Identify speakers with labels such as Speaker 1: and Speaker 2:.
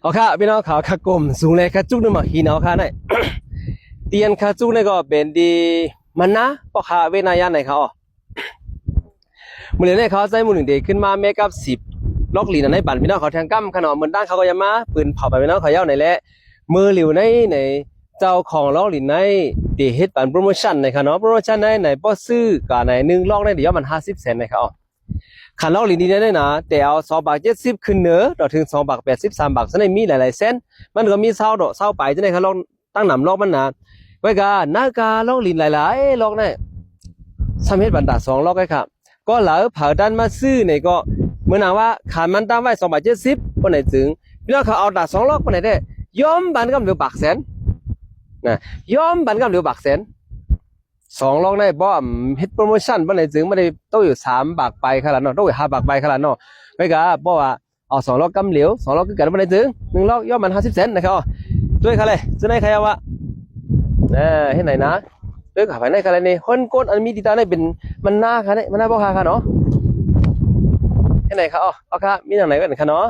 Speaker 1: เอาค่ะพี่น้องขาวขากลมสูงเลยค่ะจุกนึงมาหินเอาค่ะไหน เตียนค่ะจุกนี่ก็เป็นดีมันนะปอกค่ะเวนายาไหนเขาอ๋อมือเนี่ยเขาใช้มือหนึ่งเดขึ้นมาเมกับ10ล็อกหลีนในบันพี่น้องเขาแทงกั้มขนมเหมือนด้านเขาก็ยังมาปืนเผาไปพี่น้องเขาเย้าไหนแหละมือหลิวในเจ้าของล็อกหลีนในเดเฮ็ดบันโปรโมชั่นในค่ะเนาะโปรโมชั่นในป้อซื้อกับใน1ล็อกในเดี๋ยวมัน50 เซนนะครับอ๋อขันล็อกหลีนดีได้นะแต่เอา2 บาท 70ขึ้นเนื้อต่อถึง2 บาท 80 3 บาทซะในมีหลายๆเซนมันก็มีเศร้าดอกเศร้าไปจะไหนครับล็อกตั้งหนำล็อกมันนะไว้กาหน้ากาล็อกหลีนหลายๆล็อกเนี่ยสามเฮ็ดบันดา2ล็อกไอ้ครับก็เหลือเผาดันมาซื้อเนี่ยก็เหมือนว่าขานมันตั้งไว้2 บาท 70ปนไหนถึงพี่น้องเขาเอาดา2ล็อกปนไหนได้ยอมบันกับเหลือ1 บาท 1 แสนนะยอมบันกับเหลือ1 บาท 1 แสน2ล็อกได้บ่เฮ็ดโปรโมชั่นปนไหนถึงไม่ได้ต้องอยู่3 บาทไปขนาดเนาะต้องอยู่5 บาทไปขนาดเนาะไว้กาบ่ว่าเอา2ล็อกกำเหลียว2ล็อกคือกันปนไหนถึง1ล็อกยอมมัน50 เซนนะครับด้วยค่ะเลยซื้อไหนใครเอาวะเฮ็ดไหนนะด้วยกับภายในกันเลยนี่คนก้นอันมีดีตาได้เป็นมันหน้าค่ะเนี่ยมันหน้าบ่ค่ะเนาะเฮ็ดไหนครับอ๋อค่ะมีทางไหนกันค่ะเนาะ